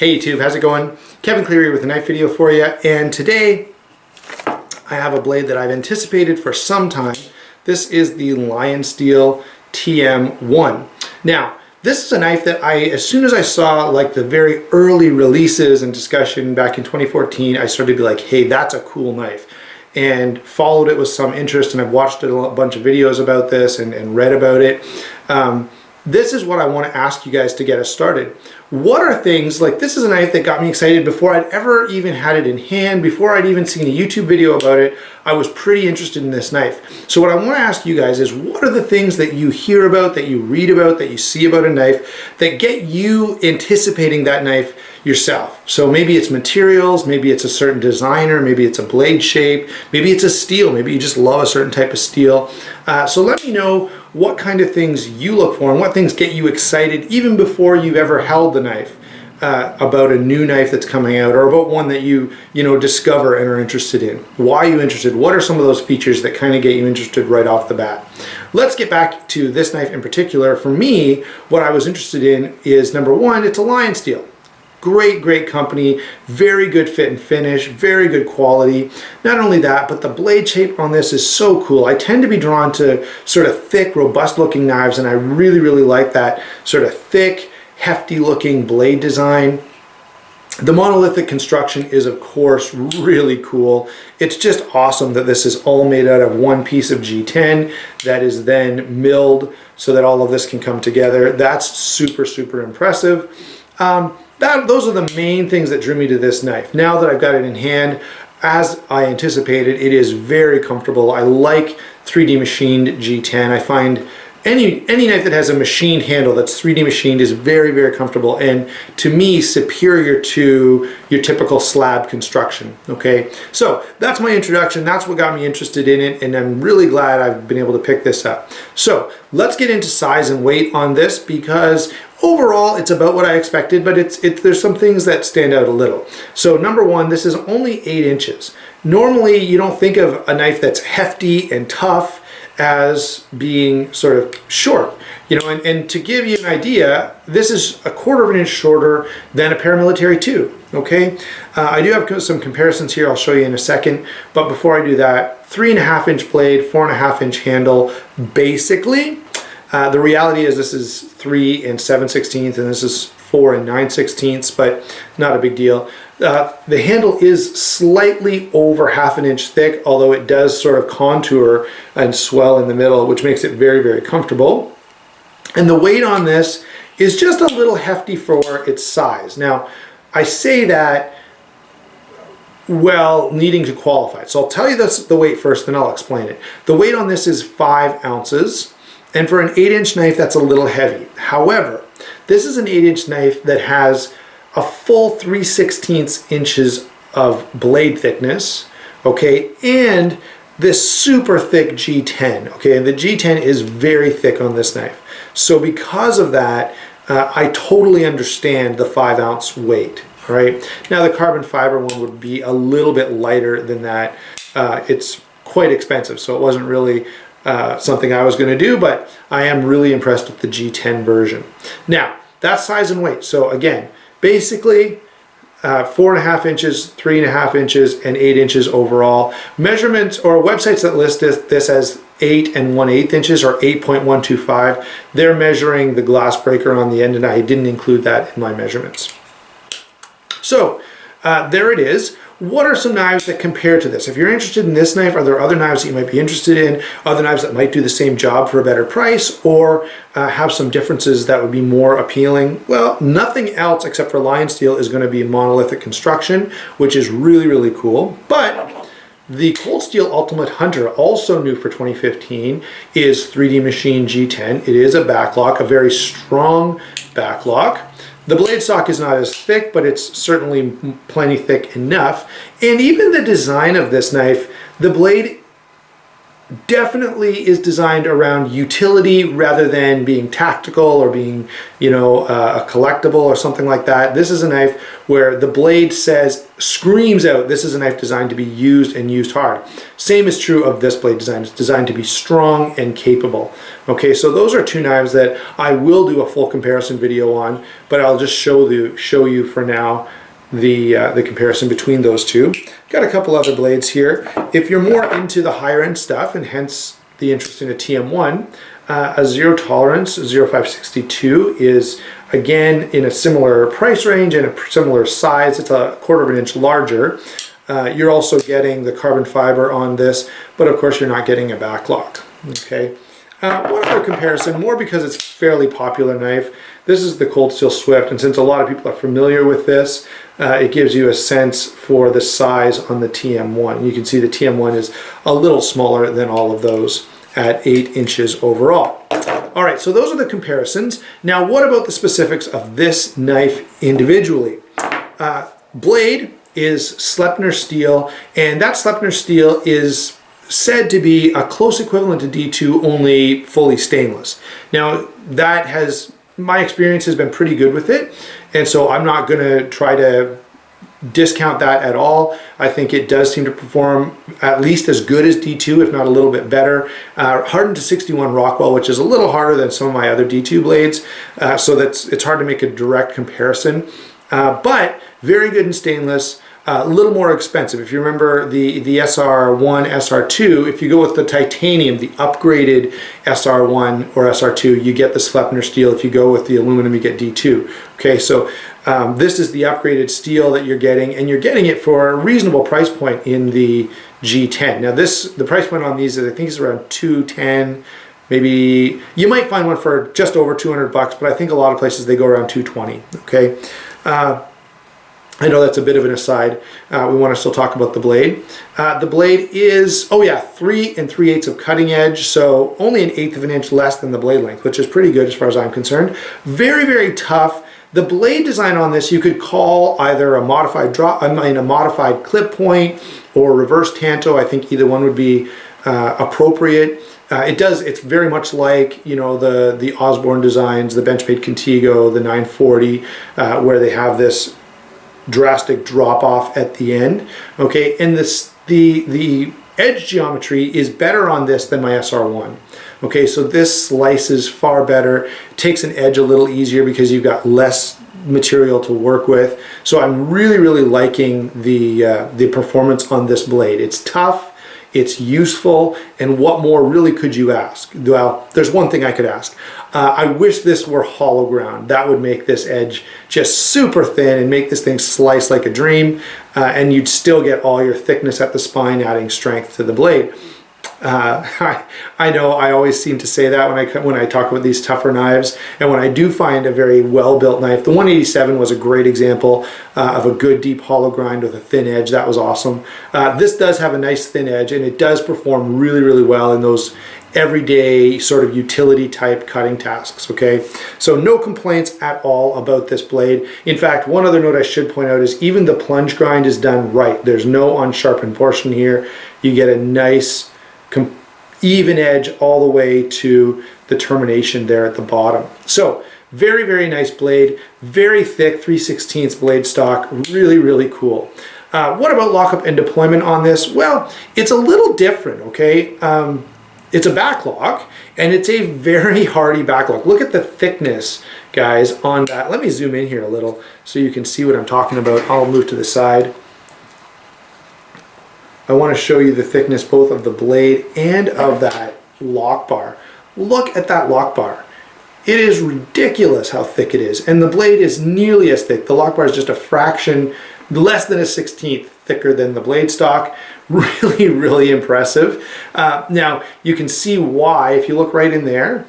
Hey YouTube, how's it going? Kevin Cleary with a knife video for you, and today I have a blade that I've anticipated for some time. This is the Lionsteel TM1. Now, this is a knife that as soon as I saw like the very early releases and discussion back in 2014, I started to be like, hey, that's a cool knife. And followed it with some interest, and I've watched a bunch of videos about this and read about it. This is what I want to ask you guys to get us started. What are things, like this is a knife that got me excited before I'd ever even had it in hand, before I'd even seen a YouTube video about it. I was pretty interested in this knife. So what I want to ask you guys is, what are the things that you hear about, that you read about, that you see about a knife that get you anticipating that knife yourself? So maybe it's materials, maybe it's a certain designer, maybe it's a blade shape, maybe it's a steel, maybe you just love a certain type of steel. So let me know what kind of things you look for and what things get you excited even before you've ever held the knife, about a new knife that's coming out, or about one that you discover and are interested in. Why are you interested? What are some of those features that kind of get you interested right off the bat? Let's get back to this knife in particular. For me, what I was interested in is, number one, it's a Lionsteel. Great company, very good fit and finish, very good quality. Not only that, but the blade shape on this is so cool. I tend to be drawn to sort of thick, robust looking knives, and I really like that sort of thick, hefty looking blade design. The monolithic construction is, of course, really cool. It's just awesome that this is all made out of one piece of G10 that is then milled so that all of this can come together. That's super impressive. Those are the main things that drew me to this knife. Now that I've got it in hand, as I anticipated, it is very comfortable. I like 3D machined G10. I find any knife that has a machined handle that's 3D machined is very comfortable, and to me superior to your typical slab construction. Okay, so that's my introduction. That's what got me interested in it, and I'm really glad I've been able to pick this up. So let's get into size and weight on this, because overall it's about what I expected, but there's some things that stand out a little. So number one, this is only 8 inches. Normally you don't think of a knife that's hefty and tough as being sort of short, and to give you an idea, this is 1/4 inch shorter than a paramilitary 2. Okay, I do have some comparisons here I'll show you in a second, but before I do that, 3.5 inch blade, 4.5 inch handle. Basically, the reality is this is 3 7/16 and this is 4 9/16, but not a big deal. The handle is slightly over 1/2 inch thick, although it does sort of contour and swell in the middle, which makes it very comfortable. And the weight on this is just a little hefty for its size. Now, I say that well, needing to qualify. So I'll tell you the weight first, then I'll explain it. The weight on this is 5 ounces, and for an 8 inch knife, that's a little heavy. However, this is an 8 inch knife that has a full 3/16 inches of blade thickness, okay, and this super thick G10, okay, and the G10 is very thick on this knife. So because of that, I totally understand the 5 ounce weight, all right? Now the carbon fiber one would be a little bit lighter than that. It's quite expensive, so it wasn't really something I was gonna do, but I am really impressed with the G10 version. Now, that's size and weight. So again, basically 4.5 inches, 3.5 inches, and 8 inches overall. Measurements or websites that list this as 8 1/8 inches or 8.125, they're measuring the glass breaker on the end, and I didn't include that in my measurements. So there it is. What are some knives that compare to this? If you're interested in this knife, are there other knives that you might be interested in? Other knives that might do the same job for a better price, or have some differences that would be more appealing? Well, nothing else except for Lionsteel is going to be monolithic construction, which is really cool. But the Cold Steel Ultimate Hunter, also new for 2015, is 3D machined G10. It is a backlock, a very strong backlock. The blade stock is not as thick, but it's certainly plenty thick enough. And even the design of this knife, the blade definitely is designed around utility rather than being tactical or being, you know, a collectible or something like that. This is a knife where the blade screams out, this is a knife designed to be used and used hard. Same is true of this blade design. It's designed to be strong and capable. Okay, so those are two knives that I will do a full comparison video on, but I'll just show you for now the comparison between those two. Got a couple other blades here. If you're more into the higher end stuff, and hence the interest in a TM1, a zero tolerance 0562 is again in a similar price range and a similar size. It's a 1/4 of an inch larger. You're also getting the carbon fiber on this, but of course you're not getting a backlock. Okay. One other comparison, more because it's a fairly popular knife. This is the Cold Steel Swift, and since a lot of people are familiar with this, it gives you a sense for the size on the TM1. You can see the TM1 is a little smaller than all of those at 8 inches overall. All right, so those are the comparisons. Now, what about the specifics of this knife individually? Blade is Sleipner steel, and that Sleipner steel is said to be a close equivalent to D2, only fully stainless. Now, that has, my experience has been pretty good with it, and so I'm not going to try to discount that at all. I think it does seem to perform at least as good as D2, if not a little bit better. Hardened to 61 Rockwell, which is a little harder than some of my other D2 blades, so it's hard to make a direct comparison, but very good in stainless. A little more expensive. If you remember the SR1, SR2, if you go with the titanium, the upgraded SR1 or SR2, you get the Sleipner steel. If you go with the aluminum, you get D2. Okay, so this is the upgraded steel that you're getting, and you're getting it for a reasonable price point in the G10. Now the price point on these is, I think, is around $210. Maybe you might find one for just over 200 bucks, but I think a lot of places they go around 220. Okay. I know that's a bit of an aside. We want to still talk about the blade. The blade is, 3 3/8 of cutting edge, so only 1/8 of an inch less than the blade length, which is pretty good as far as I'm concerned. Very, very tough. The blade design on this you could call either a modified a modified clip point or reverse tanto. I think either one would be appropriate. It's very much like, you know, the Osborne designs, the Benchmade Contigo, the 940, where they have this drastic drop off at the end. Okay, and the edge geometry is better on this than my SR1. Okay, so this slices far better, takes an edge a little easier because you've got less material to work with. So I'm really, really liking the performance on this blade. It's tough, it's useful, and what more really could you ask? Well, there's one thing I could ask. I wish this were hollow ground. That would make this edge just super thin and make this thing slice like a dream, and you'd still get all your thickness at the spine, adding strength to the blade. I know I always seem to say that when I talk about these tougher knives, and when I do find a very well-built knife. The 187 was a great example of a good deep hollow grind with a thin edge. That was awesome. This does have a nice thin edge, and it does perform really, really well in those everyday sort of utility type cutting tasks. Okay, so no complaints at all about this blade. In fact, one other note I should point out is even the plunge grind is done right. There's no unsharpened portion here. You get a nice even edge all the way to the termination there at the bottom. So very, very nice blade, very thick 3/16 blade stock, really, really cool. What about lockup and deployment on this? Well, it's a little different, okay? It's a backlock, and it's a very hardy backlock. Look at the thickness, guys, on that. Let me zoom in here a little so you can see what I'm talking about. I'll move to the side. I want to show you the thickness both of the blade and of that lock bar. Look at that lock bar. It is ridiculous how thick it is, and the blade is nearly as thick. The lock bar is just a fraction, less than a 16th thicker than the blade stock. Really, really impressive. Now, you can see why. If you look right in there,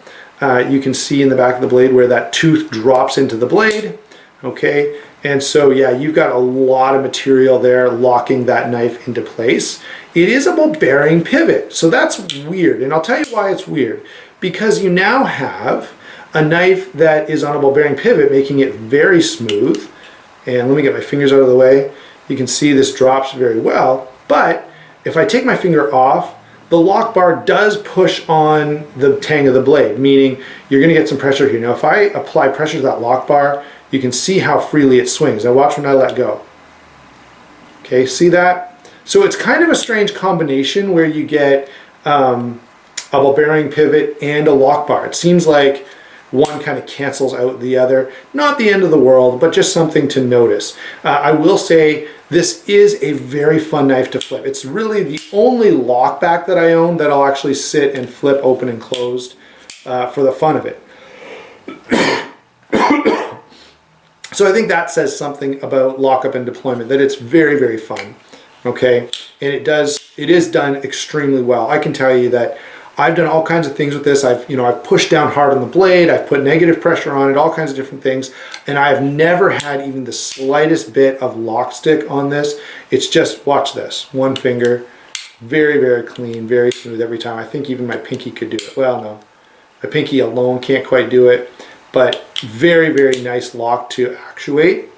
you can see in the back of the blade where that tooth drops into the blade. Okay, and so yeah, you've got a lot of material there locking that knife into place. It is a ball bearing pivot, so that's weird, and I'll tell you why it's weird. Because you now have a knife that is on a ball bearing pivot, making it very smooth. And let me get my fingers out of the way. You can see this drops very well, but if I take my finger off, the lock bar does push on the tang of the blade, meaning you're going to get some pressure here. Now if I apply pressure to that lock bar, you can see how freely it swings. Now watch when I let go. Okay, see that? So it's kind of a strange combination where you get a ball bearing pivot and a lock bar. It seems like one kind of cancels out the other. Not the end of the world, but just something to notice. I will say this is a very fun knife to flip. It's really the only lock back that I own that I'll actually sit and flip open and closed for the fun of it. So I think that says something about lockup and deployment, that it's very, very fun. Okay, and it is done extremely well. I can tell you that I've done all kinds of things with this. I've pushed down hard on the blade, I've put negative pressure on it, all kinds of different things, and I have never had even the slightest bit of lock stick on this. It's just, watch this, one finger, very, very clean, very smooth every time. I think even my pinky could do it. Well, no, my pinky alone can't quite do it, but very, very nice lock to actuate.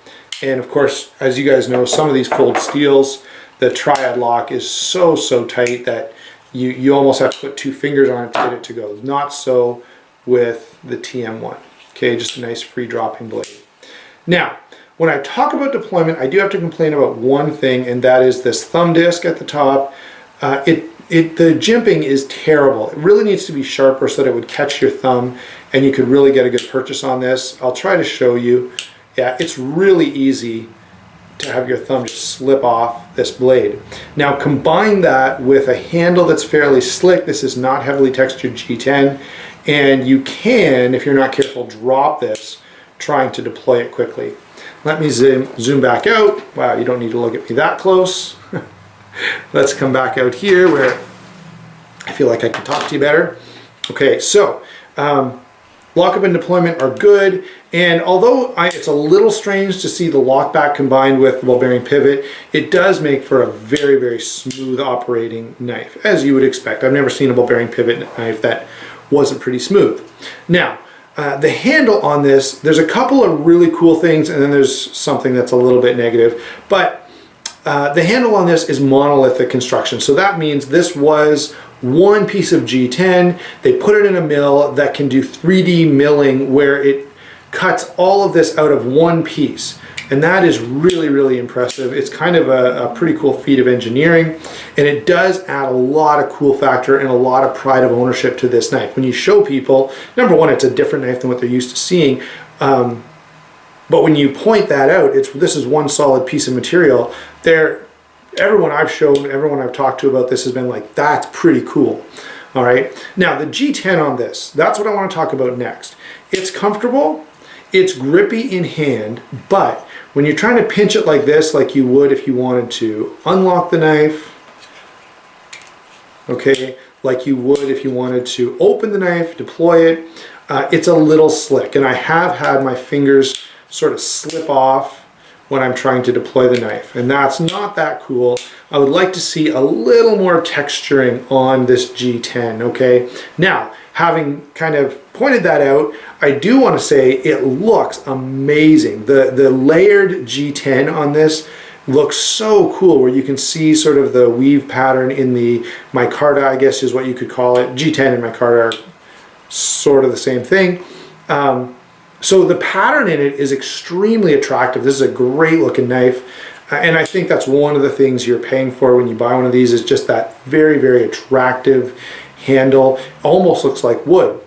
And of course, as you guys know, some of these cold steels, the triad lock is so tight that you almost have to put two fingers on it to get it to go. Not so with the TM1. Okay, just a nice free dropping blade. Now, when I talk about deployment, I do have to complain about one thing, and that is this thumb disc at the top. The jimping is terrible. It really needs to be sharper so that it would catch your thumb and you could really get a good purchase on this. I'll try to show you. Yeah, it's really easy to have your thumb just slip off this blade. Now combine that with a handle that's fairly slick. This is not heavily textured G10, and you can, if you're not careful, drop this trying to deploy it quickly. Let me zoom back out. Wow, you don't need to look at me that close. Let's come back out here where I feel like I can talk to you better. Okay, so lockup and deployment are good, and although it's a little strange to see the lock back combined with the ball bearing pivot, it does make for a very, very smooth operating knife, as you would expect. I've never seen a ball bearing pivot knife that wasn't pretty smooth. Now, the handle on this, there's a couple of really cool things, and then there's something that's a little bit negative, but the handle on this is monolithic construction. So that means this was one piece of G10. They put it in a mill that can do 3D milling where it cuts all of this out of one piece. And that is really, really impressive. It's kind of a pretty cool feat of engineering. And it does add a lot of cool factor and a lot of pride of ownership to this knife. When you show people, number one, it's a different knife than what they're used to seeing. But when you point that out, this is one solid piece of material. Everyone I've shown, everyone I've talked to about this has been like, that's pretty cool. All right. Now the G10 on this, that's what I want to talk about next. It's comfortable, it's grippy in hand, but when you're trying to pinch it like this, like you would if you wanted to unlock the knife, okay, like you would if you wanted to open the knife, deploy it, it's a little slick. And I have had my fingers sort of slip off when I'm trying to deploy the knife, and that's not that cool. I would like to see a little more texturing on this G10, okay? Now, having kind of pointed that out, I do want to say it looks amazing. The layered G10 on this looks so cool, where you can see sort of the weave pattern in the micarta, I guess is what you could call it. G10 and micarta are sort of the same thing. So the pattern in it is extremely attractive. This is a great looking knife, and I think that's one of the things you're paying for when you buy one of these, is just that very, very attractive handle. Almost looks like wood.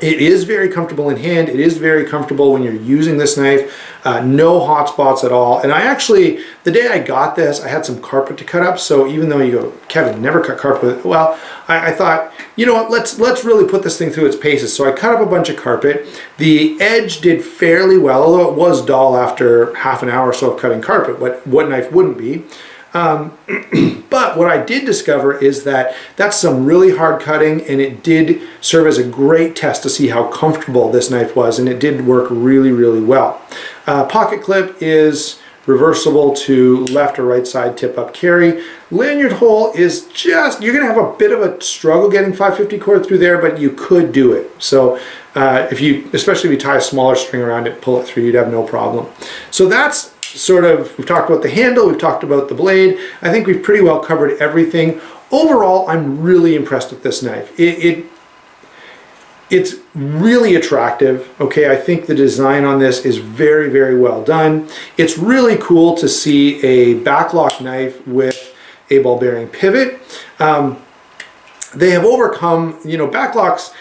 It is very comfortable in hand. It is very comfortable when you're using this knife. No hot spots at all. And I actually, the day I got this, I had some carpet to cut up. So even though you go, Kevin, never cut carpet with it. Well, I thought, you know what, let's really put this thing through its paces. So I cut up a bunch of carpet. The edge did fairly well, although it was dull after half an hour or so of cutting carpet. What knife wouldn't be? But what I did discover is that that's some really hard cutting, and it did serve as a great test to see how comfortable this knife was, and it did work really, really well. Pocket clip is reversible to left or right side tip up carry. Lanyard hole is just, you're gonna have a bit of a struggle getting 550 cord through there, but you could do it. So especially if you tie a smaller string around it, pull it through, you'd have no problem. So that's sort of, we've talked about the handle, we've talked about the blade. I think we've pretty well covered everything. overall, I'm really impressed with this knife. It's really attractive. Okay, I think the design on this is very, very well done. It's really cool to see a backlock knife with a ball bearing pivot. They have overcome, you know, backlocks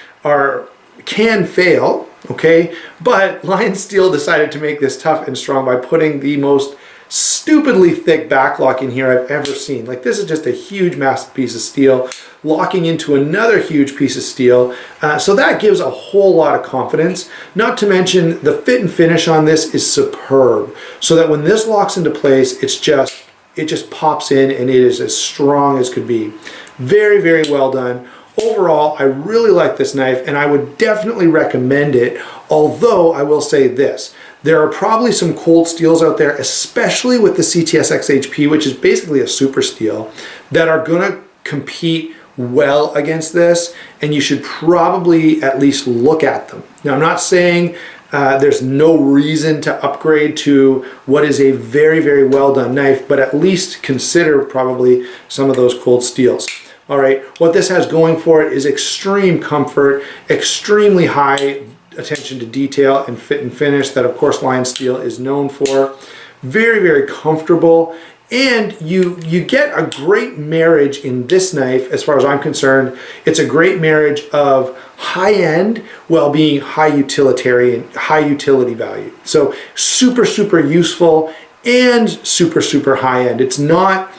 can fail, okay, but Lionsteel decided to make this tough and strong by putting the most stupidly thick backlock in here I've ever seen. Like, this is just a huge, massive piece of steel locking into another huge piece of steel. So that gives a whole lot of confidence. Not to mention the fit and finish on this is superb. So that when this locks into place, it just pops in and it is as strong as could be. Very, very well done. Overall, I really like this knife and I would definitely recommend it. Although I will say this, there are probably some cold steels out there, especially with the CTSX HP, which is basically a super steel, that are gonna compete well against this, and you should probably at least look at them. Now, I'm not saying there's no reason to upgrade to what is a very, very well done knife, but at least consider probably some of those cold steels. All right, what this has going for it is extreme comfort, extremely high attention to detail and fit and finish that of course Lionsteel is known for. Very, very comfortable, and you get a great marriage in this knife. As far as I'm concerned, it's a great marriage of high end while being high utilitarian, high utility value. So super, super useful and super, super high end. It's not,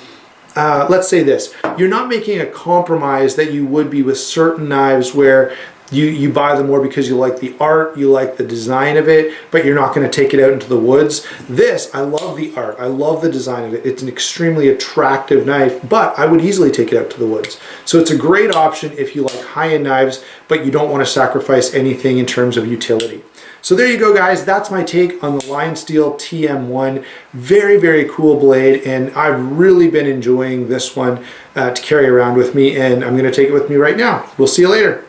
let's say this, you're not making a compromise that you would be with certain knives where you buy them more because you like the art, you like the design of it, but you're not going to take it out into the woods. This, I love the art, I love the design of it. It's an extremely attractive knife, but I would easily take it out to the woods. So it's a great option if you like high-end knives, but you don't want to sacrifice anything in terms of utility. So there you go, guys. That's my take on the Lionsteel TM1. Very, very cool blade, and I've really been enjoying this one to carry around with me, and I'm going to take it with me right now. We'll see you later.